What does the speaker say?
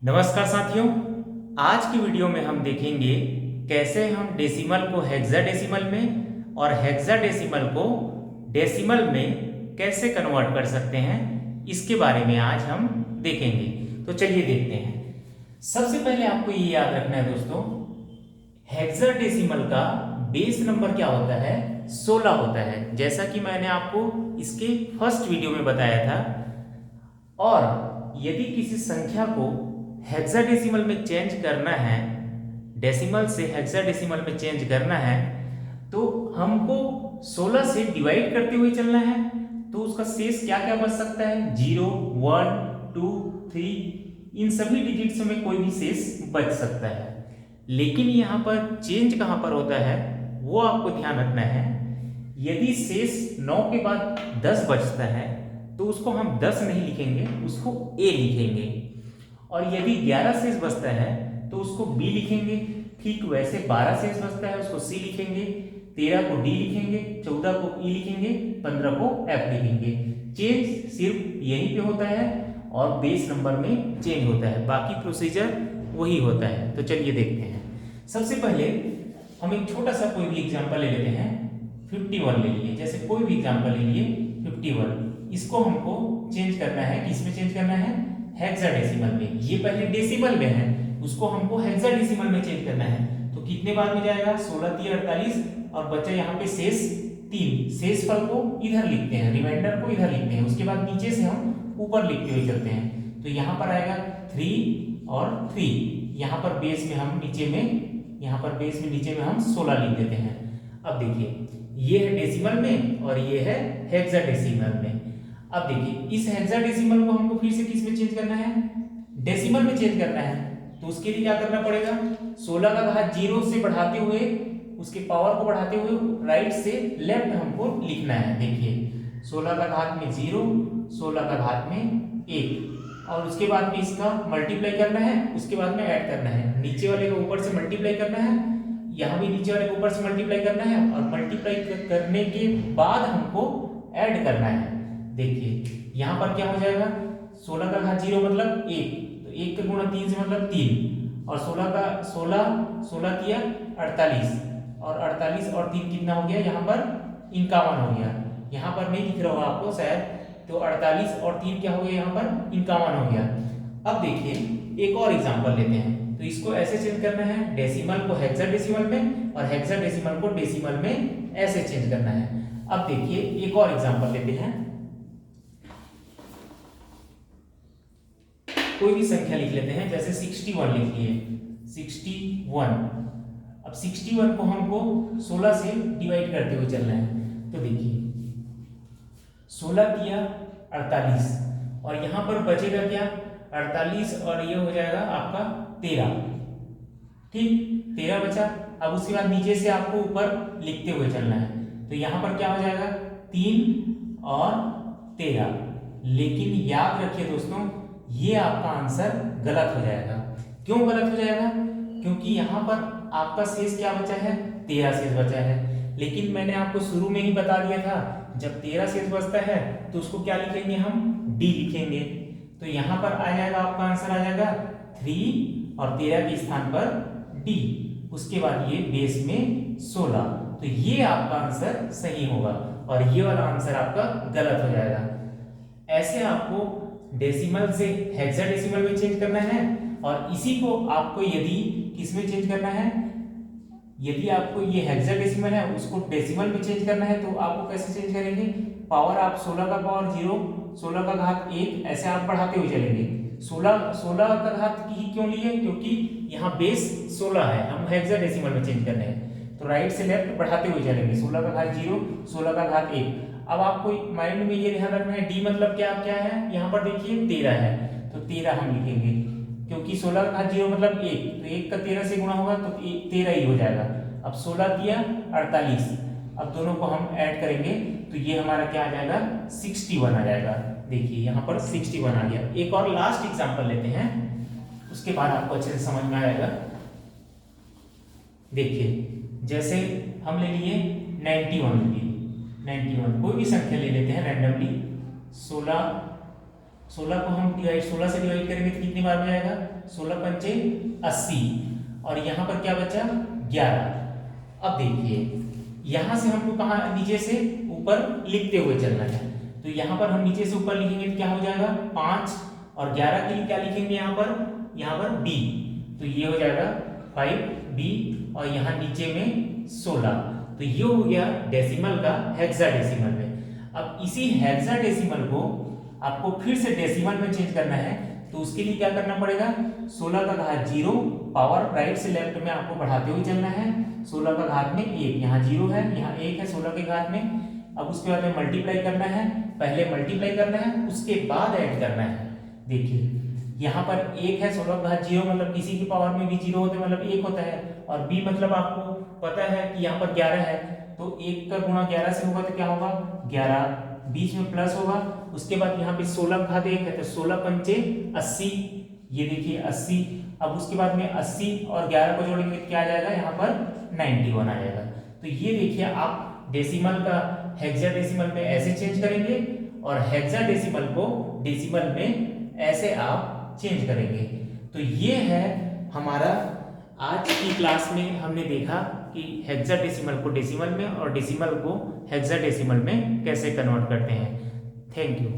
नमस्कार साथियों। आज की वीडियो में हम देखेंगे कैसे हम डेसिमल को हेक्साडेसिमल में और हेक्साडेसिमल को डेसिमल में कैसे कन्वर्ट कर सकते हैं, इसके बारे में आज हम देखेंगे। तो चलिए देखते हैं। सबसे पहले आपको ये याद रखना है दोस्तों, हेक्साडेसिमल का बेस नंबर क्या होता है? 16 होता है, जैसा कि मैंने आपको इसके फर्स्ट वीडियो में बताया था। और यदि किसी संख्या को हेक्साडेसिमल में चेंज करना है, डेसिमल से हेक्साडेसिमल में चेंज करना है, तो हमको 16 से डिवाइड करते हुए चलना है। तो उसका शेष क्या क्या बच सकता है? 0, 1, 2, 3, इन सभी डिजिट्स में कोई भी शेष बच सकता है। लेकिन यहाँ पर चेंज कहाँ पर होता है वो आपको ध्यान रखना है। यदि शेष 9 के बाद 10 बचता है तो उसको हम 10 नहीं लिखेंगे, उसको A लिखेंगे। और यदि 11 शेष बचता है तो उसको B लिखेंगे। ठीक वैसे 12 शेष बचता है उसको C लिखेंगे, 13 को D लिखेंगे, 14 को E लिखेंगे, 15 को F लिखेंगे। चेंज सिर्फ यहीं पे होता है और बेस नंबर में चेंज होता है, बाकी प्रोसीजर वही होता है। तो चलिए देखते हैं। सबसे पहले हम एक छोटा सा कोई भी एग्जांपल ले लेते हैं। 51 ले लिए, जैसे कोई भी एग्जांपल ले लिए 51। इसको हमको चेंज करना है, किस में चेंज करना है? हेक्साडेसिमल में। ये पहले डेसिमल में है, उसको हमको हेक्साडेसिमल में चेंज करना है। तो कितने बाद में जाएगा? 16 3 48 और बचा यहाँ पे शेष 3। शेष फल को इधर लिखते हैं, रिमाइंडर को इधर लिखते हैं, उसके बाद नीचे से हम ऊपर लिखते हुए चलते हैं। तो यहाँ पर आएगा 3 और 3। यहाँ पर बेस में हम नीचे में, यहाँ पर बेस में नीचे में हम 16 लिख देते हैं। अब देखिए, ये है डेसिमल में और ये है हेक्साडेसिमल में। अब देखिए, इस हेक्साडेसिमल को हमको फिर से किस में चेंज करना है? डेसिमल में चेंज करना है। तो उसके लिए क्या करना पड़ेगा? 16 का घात 0 से बढ़ाते हुए, उसके पावर को बढ़ाते हुए राइट से लेफ्ट हमको लिखना है। देखिए, 16 का घात में 0, 16 का घात में 1, और उसके बाद में इसका मल्टीप्लाई करना है, उसके बाद में ऐड करना है। नीचे वाले को ऊपर से मल्टीप्लाई करना है, यहाँ भी नीचे वाले को ऊपर से मल्टीप्लाई करना है, और मल्टीप्लाई करने के बाद हमको ऐड करना है। देखिए, यहाँ पर क्या हो जाएगा? 16 का घात 0 मतलब 1, तो 1 का गुणा 3 से मतलब 3, और 16 का 16 किया 48, और 48 और 3 कितना हो गया? यहाँ पर 51 हो गया। यहाँ पर नहीं दिख रहा होगा आपको शायद, तो 48 और 3 क्या हो गया? यहाँ पर 51 हो गया। अब देखिए, एक और एग्जांपल लेते हैं। तो इसको ऐसे चेंज करना है, डेसिमल को हेक्साडेसिमल में और हेक्साडेसिमल को डेसिमल में ऐसे चेंज करना है। अब देखिए, एक और एग्जांपल लेते हैं। कोई भी संख्या लिख लेते हैं, जैसे 61 लिख लिए, 61। अब 61 को हमको 16 से डिवाइड करते हुए चलना है। तो देखिए, 16 किया 48, और यहां पर बचेगा क्या? 48 और ये हो जाएगा आपका 13। ठीक, 13 बचा। अब उसके बाद नीचे से आपको ऊपर लिखते हुए चलना है। तो यहां पर क्या हो जाएगा? 3 और 13। लेकिन याद रखिए दोस्तों, ये आपका आंसर गलत हो जाएगा। क्यों गलत हो जाएगा? क्योंकि यहां पर आपका शेष क्या बचा है? 13 शेष बचा है। लेकिन मैंने आपको शुरू में ही बता दिया था, जब 13 शेष बचता है तो उसको क्या लिखेंगे? हम डी लिखेंगे। तो यहां पर आ जाएगा, आपका आंसर आ जाएगा 3 और 13 के स्थान पर डी। उसके बाद ये बेस में 16। तो ये आपका आंसर सही होगा और ये वाला आंसर आपका गलत हो जाएगा। ऐसे आपको डेसिमल से हेक्साडेसिमल में चेंज करना है, और इसी को आपको यदि किस में चेंज करना है, यदि आपको ये हेक्साडेसिमल है उसको डेसिमल में चेंज करना है, तो आपको कैसे चेंज करेंगे? पावर आप 16 का पावर 0, 16 का घात 1, ऐसे आप बढ़ाते हुए चलेंगे। 16 का घात ही क्यों लिए? क्योंकि यहाँ बेस 16 है, हम हेक्साडेसिमल में चेंज करने हैं। तो राइट से लेफ्ट बढ़ाते हुए चलेंगे। 16 का घात 0, 16 का घात 1। अब आपको माइंड में ये ध्यान रखना है, डी मतलब क्या क्या है? यहाँ पर देखिए 13 है, तो 13 हम लिखेंगे, क्योंकि 16 का घात 0 मतलब 1, तो 1 का 13 से गुणा होगा तो 13 ही हो जाएगा। अब 16 किया 48, अब दोनों को हम ऐड करेंगे तो ये हमारा क्या आ जाएगा? 61 आ जाएगा। देखिए, यहाँ पर 61 आ गया। एक और लास्ट एग्जांपल लेते हैं, उसके बाद आपको अच्छे से समझ में आएगा। देखिए, जैसे हम ले लिए 91 लिए, 91 कोई भी संख्या ले लेते हैं रैंडमली। 16 16 को हम 16 से डिवाइड करेंगे तो कितनी बार में आएगा, 16 पंचे 80, और यहाँ पर क्या बचा 11। अब देखिए यहाँ से हमको कहाँ, नीचे से ऊपर लिखते हुए चलना है, तो यहाँ पर हम नीचे से ऊपर लिखेंगे तो क्या हो जाएगा 5, और 11 के लिए क्या लिखेंगे यहाँ पर b, तो ये हो जाएगा 5b, और यहाँ नीचे में 16। तो ये हो गया डेसिमल का हेक्साडेसिमल में। अब इसी हेक्साडेसिमल को आपको फिर से डेसिमल में चेंज करना है, तो उसके लिए क्या करना पड़ेगा, 16 का घात 0, पावर राइट से लेफ्ट में आपको बढ़ाते हुए चलना है। 16 का घात में 1, यहाँ 0 है, यहाँ 1 है 16 के घात में। अब उसके बाद में मल्टीप्लाई करना है, पहले मल्टीप्लाई करना है उसके बाद ऐड करना है। देखिए यहाँ पर 1 है 16 का घात 0, मतलब किसी की पावर में भी 0 होते मतलब 1 होता है, और b मतलब आपको पता है कि यहाँ पर 11 है, तो 1 का गुणा 11 से होगा तो क्या होगा 11, बीच में प्लस होगा। उसके बाद यहाँ पे 16 का घात 1 है तो 16 पंचे 80, ये देखिए 80। अब उसके बाद में 80 और 11 को जोड़ेंगे तो क्या आ जाएगा, यहाँ पर 91 आ जाएगा। तो ये देखिए आप डेसिमल का हेक्साडेसिमल में ऐसे चेंज करेंगे, और हेक्साडेसिमल को डेसिमल में ऐसे आप चेंज करेंगे। तो ये है हमारा आज की क्लास में हमने देखा कि हेक्साडेसिमल को डेसिमल में और डेसिमल को हेक्साडेसिमल में कैसे कन्वर्ट करते हैं। Thank you.